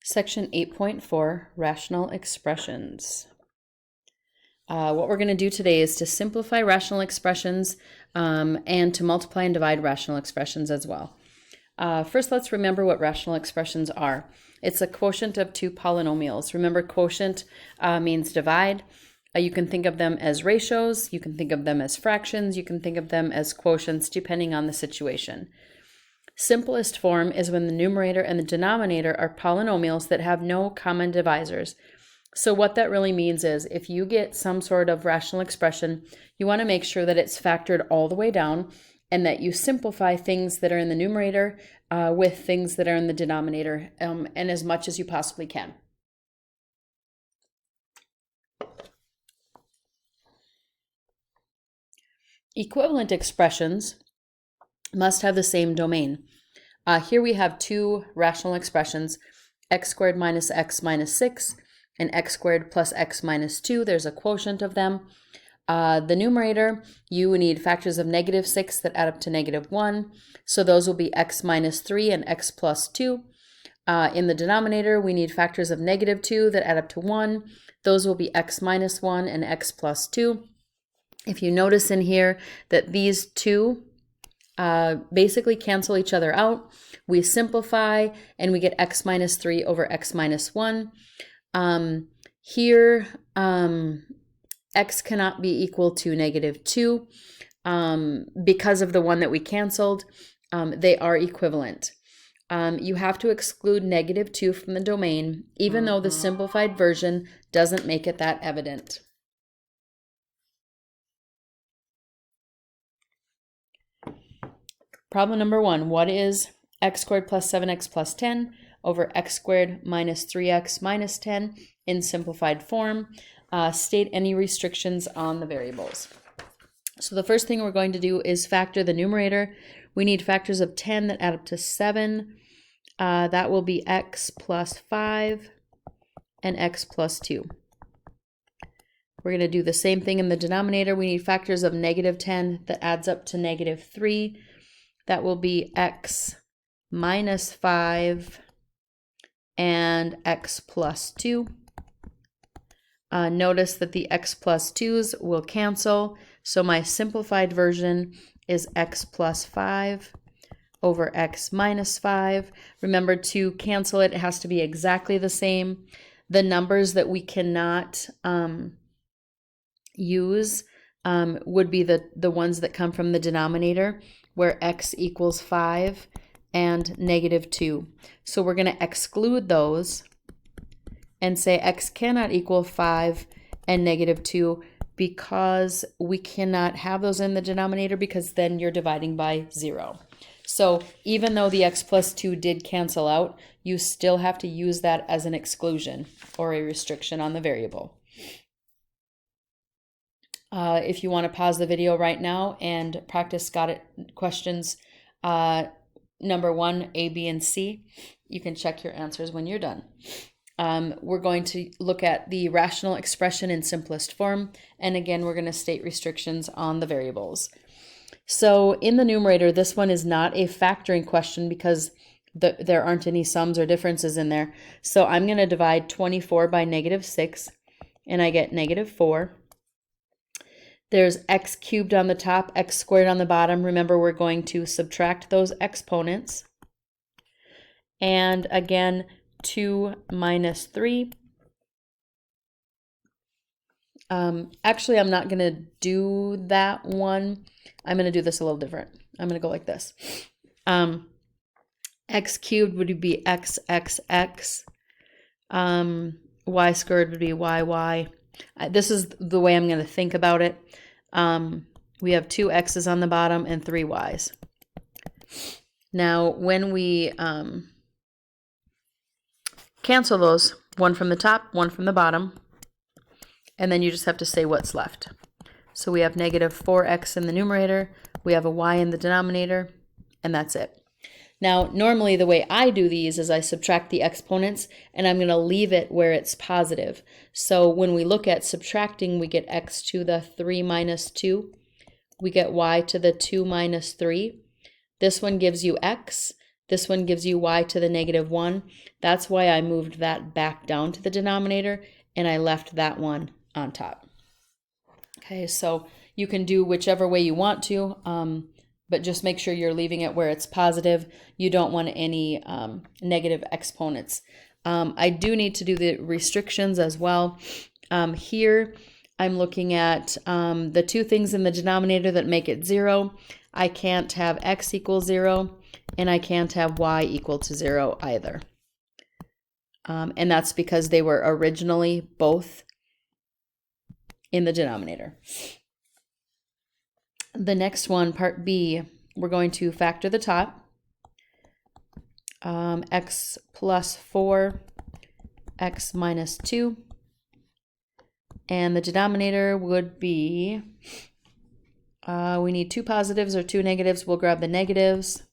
Section 8.4, Rational Expressions. What we're going to do today is to simplify rational expressions and to multiply and divide rational expressions as well. First, let's remember what rational expressions are. It's a quotient of two polynomials. Remember, quotient means divide. You can think of them as ratios, you can think of them as fractions, you can think of them as quotients depending on the situation. Simplest form is when the numerator and the denominator are polynomials that have no common divisors. So what that really means is if you get some sort of rational expression, you want to make sure that it's factored all the way down and that you simplify things that are in the numerator with things that are in the denominator and as much as you possibly can. Equivalent expressions must have the same domain. Here we have two rational expressions, x squared minus x minus 6 and x squared plus x minus 2. There's a quotient of them. The numerator, you need factors of negative 6 that add up to negative 1. So those will be x minus 3 and x plus 2. In the denominator, we need factors of negative 2 that add up to 1. Those will be x minus 1 and x plus 2. If you notice in here that these two basically cancel each other out, we simplify and we get x minus 3 over x minus 1. Here, x cannot be equal to negative 2 because of the one that we canceled. They are equivalent. You have to exclude negative 2 from the domain, even though the simplified version doesn't make it that evident. Problem number 1, what is x squared plus 7x plus 10 over x squared minus 3x minus 10 in simplified form? State any restrictions on the variables. So the first thing we're going to do is factor the numerator. We need factors of 10 that add up to 7. That will be x plus 5 and x plus 2. We're going to do the same thing in the denominator. We need factors of negative 10 that adds up to negative 3. That will be x minus 5 and x plus 2. Notice that the x plus 2's will cancel, so my simplified version is x plus 5 over x minus 5. Remember, to cancel it, it has to be exactly the same. The numbers that we cannot use would be the ones that come from the denominator, where x equals 5 and negative 2. So we're going to exclude those and say x cannot equal 5 and negative 2 because we cannot have those in the denominator, because then you're dividing by 0. So even though the x plus 2 did cancel out, you still have to use that as an exclusion or a restriction on the variable. If you want to pause the video right now and practice got it questions number 1, A, B, and C, you can check your answers when you're done. We're going to look at the rational expression in simplest form, and again, we're going to state restrictions on the variables. So in the numerator, this one is not a factoring question because there aren't any sums or differences in there. So I'm going to divide 24 by negative 6, and I get negative 4. There's x cubed on the top, x squared on the bottom. Remember, we're going to subtract those exponents. And again, 2 minus 3. Actually, I'm not going to do that one. I'm going to do this a little different. I'm going to go like this. X cubed would be x, x, x. Y squared would be y, y. This is the way I'm going to think about it. We have 2 x's on the bottom and 3 y's. Now, when we cancel those, one from the top, one from the bottom, and then you just have to say what's left. So we have negative 4x in the numerator, we have a y in the denominator, and that's it. Now, normally the way I do these is I subtract the exponents, and I'm going to leave it where it's positive. So when we look at subtracting, we get x to the 3 minus 2. We get y to the 2 minus 3. This one gives you x. This one gives you y to the negative 1. That's why I moved that back down to the denominator, and I left that one on top. Okay, so you can do whichever way you want to, but just make sure you're leaving it where it's positive. You don't want any negative exponents. I do need to do the restrictions as well. Here, I'm looking at the two things in the denominator that make it 0. I can't have x equals 0, and I can't have y equal to 0 either. And that's because they were originally both in the denominator. The next one, part B, we're going to factor the top. X plus 4, x minus 2. And the denominator would be, we need two positives or two negatives. We'll grab the negatives.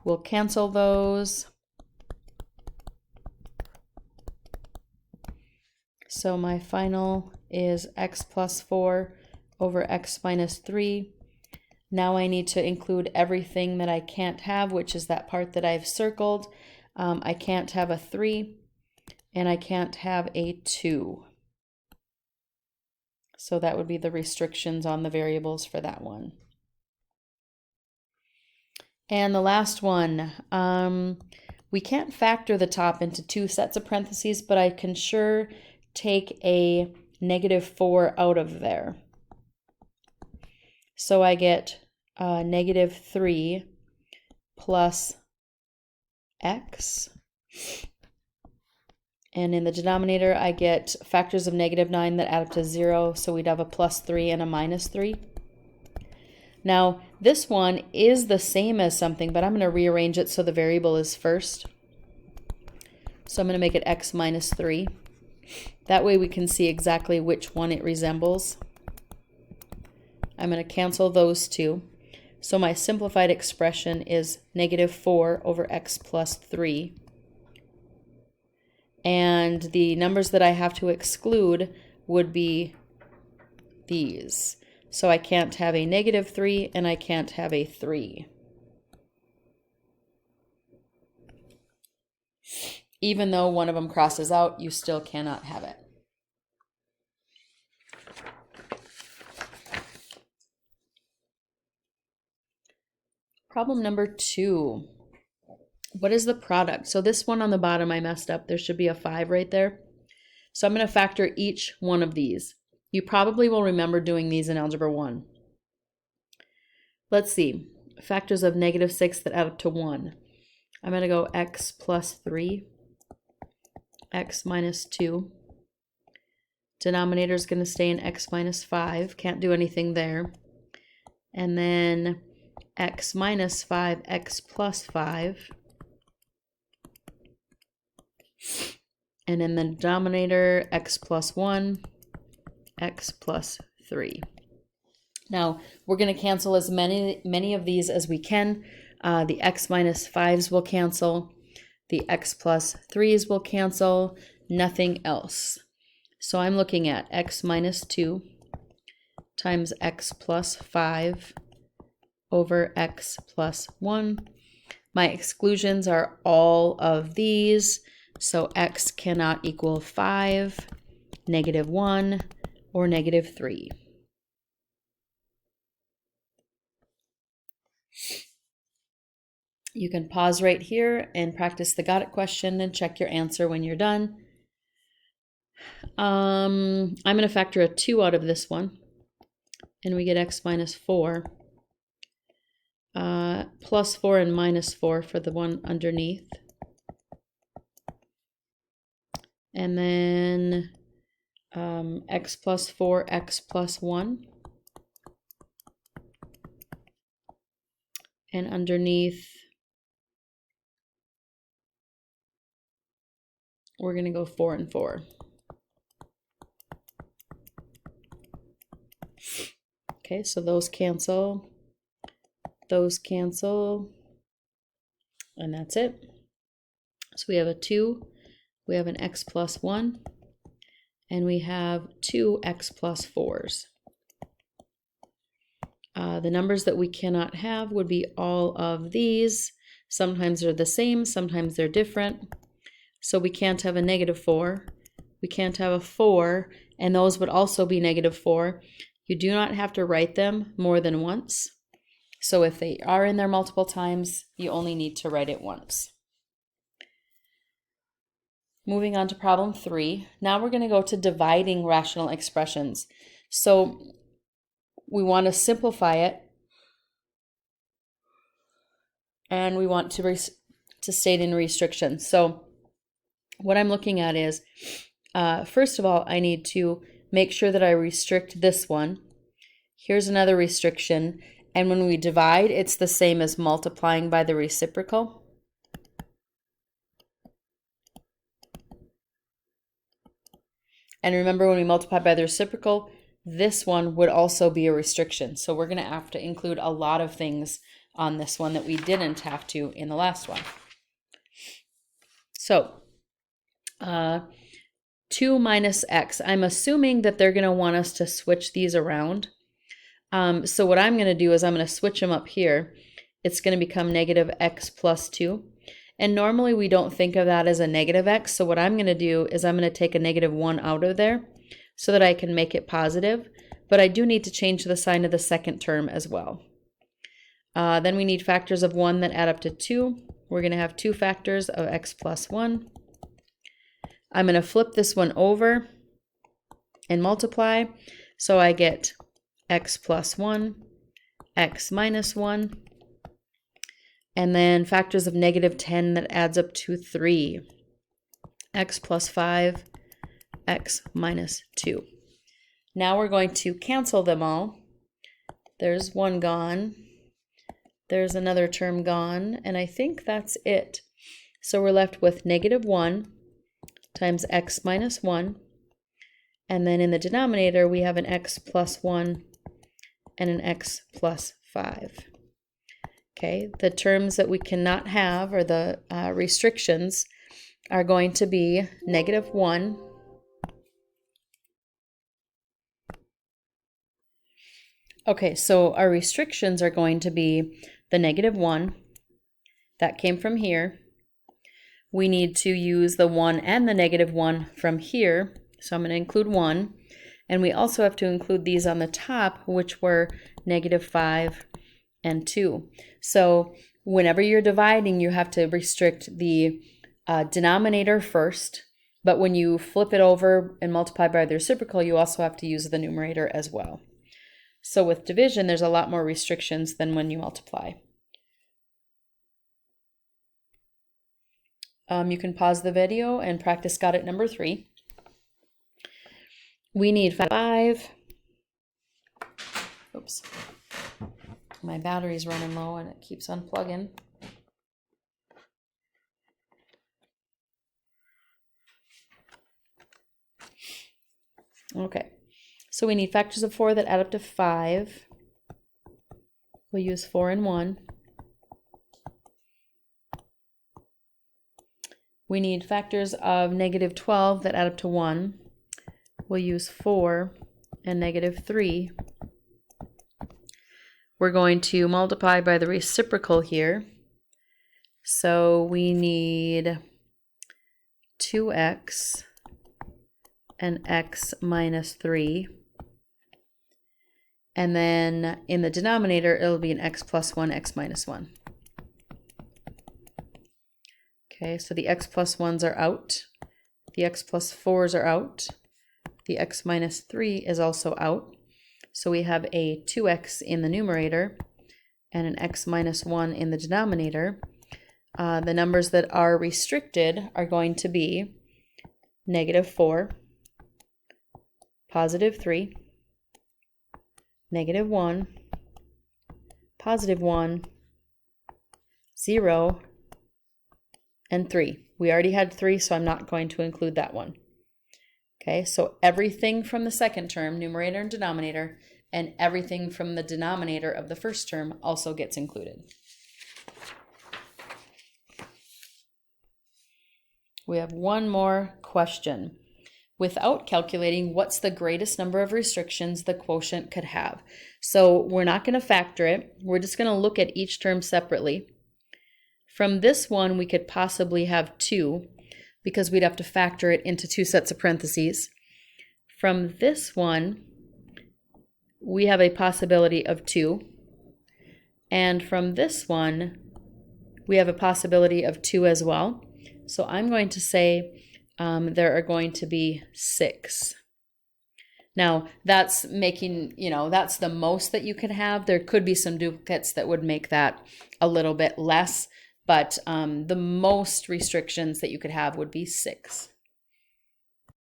We'll cancel those. So my final is x plus 4 over x minus 3. Now I need to include everything that I can't have, which is that part that I've circled. I can't have a 3, and I can't have a 2. So that would be the restrictions on the variables for that one. And the last one, we can't factor the top into two sets of parentheses, but I can sure take a negative 4 out of there. So I get negative 3 plus x. And in the denominator, I get factors of negative 9 that add up to 0. So we'd have a plus 3 and a minus 3. Now, this one is the same as something, but I'm going to rearrange it so the variable is first. So I'm going to make it x minus 3. That way we can see exactly which one it resembles. I'm going to cancel those two. So my simplified expression is negative 4 over x plus 3. And the numbers that I have to exclude would be these. So I can't have a negative 3 and I can't have a 3. Even though one of them crosses out, you still cannot have it. Problem number 2. What is the product? So this one on the bottom I messed up. There should be a 5 right there. So I'm going to factor each one of these. You probably will remember doing these in Algebra 1. Let's see. Factors of negative 6 that add up to 1. I'm going to go x plus 3, x minus 2. Denominator is going to stay in x minus 5. Can't do anything there. And then x minus 5, x plus 5. And in the denominator, x plus 1, x plus 3. Now, we're going to cancel as many of these as we can. The x minus 5s will cancel. The x plus 3s will cancel. Nothing else. So I'm looking at x minus 2 times x plus 5 over x plus 1. My exclusions are all of these. So x cannot equal 5, negative 1, or negative 3. You can pause right here and practice the got it question and check your answer when you're done. I'm going to factor a 2 out of this one, and we get x minus 4. Plus 4 and minus 4 for the one underneath. And then x plus 4, x plus 1. And underneath, we're going to go 4 and 4. Okay, so those cancel, and that's it. So we have a 2, we have an x plus 1, and we have two x plus 4s. The numbers that we cannot have would be all of these. Sometimes they're the same, sometimes they're different. So we can't have a -4. We can't have a 4, and those would also be -4. You do not have to write them more than once. So if they are in there multiple times, you only need to write it once. Moving on to problem 3. Now we're going to go to dividing rational expressions. So we want to simplify it, and we want to state in restrictions. So what I'm looking at is, first of all, I need to make sure that I restrict this one. Here's another restriction, and when we divide, it's the same as multiplying by the reciprocal. And remember, when we multiply by the reciprocal, this one would also be a restriction. So we're going to have to include a lot of things on this one that we didn't have to in the last one. So 2 minus x. I'm assuming that they're going to want us to switch these around. So what I'm going to do is I'm going to switch them up here. It's going to become -x plus 2. And normally we don't think of that as a -x. So what I'm going to do is I'm going to take a -1 out of there so that I can make it positive. But I do need to change the sign of the second term as well. Then we need factors of 1 that add up to 2. We're going to have 2 factors of x plus 1. I'm going to flip this one over and multiply. So I get x plus 1, x minus 1, and then factors of -10 that adds up to 3. X plus 5, x minus 2. Now we're going to cancel them all. There's one gone. There's another term gone, and I think that's it. So we're left with -1 times x minus 1, and then in the denominator we have an x plus 1 and an x plus 5. Okay, the terms that we cannot have, or the restrictions, are going to be -1, okay, so our restrictions are going to be the -1, that came from here. We need to use the 1 and the -1 from here, so I'm going to include 1, and we also have to include these on the top, which were -5 and 2. So whenever you're dividing, you have to restrict the denominator first, but when you flip it over and multiply by the reciprocal, you also have to use the numerator as well. So with division, there's a lot more restrictions than when you multiply. You can pause the video and practice got it number 3. We need 5. Oops. My battery's running low and it keeps unplugging. Okay, so we need factors of 4 that add up to 5. We'll use 4 and 1. We need factors of -12 that add up to 1. We'll use 4 and -3. We're going to multiply by the reciprocal here. So we need 2x and x minus 3. And then in the denominator, it'll be an x plus 1, x minus 1. Okay, so the x plus 1s are out. The x plus 4s are out. The x minus 3 is also out. So we have a 2x in the numerator and an x minus 1 in the denominator. The numbers that are restricted are going to be -4, +3, -1, +1, 0, and 3. We already had 3, so I'm not going to include that one. Okay, so everything from the second term, numerator and denominator, and everything from the denominator of the first term also gets included. We have one more question. without calculating what's the greatest number of restrictions the quotient could have. So we're not going to factor it. We're just going to look at each term separately. From this one, we could possibly have 2 because we'd have to factor it into 2 sets of parentheses. From this one, we have a possibility of 2. And from this one, we have a possibility of 2 as well. So I'm going to say there are going to be 6. Now, that's making, that's the most that you could have. There could be some duplicates that would make that a little bit less, but the most restrictions that you could have would be 6.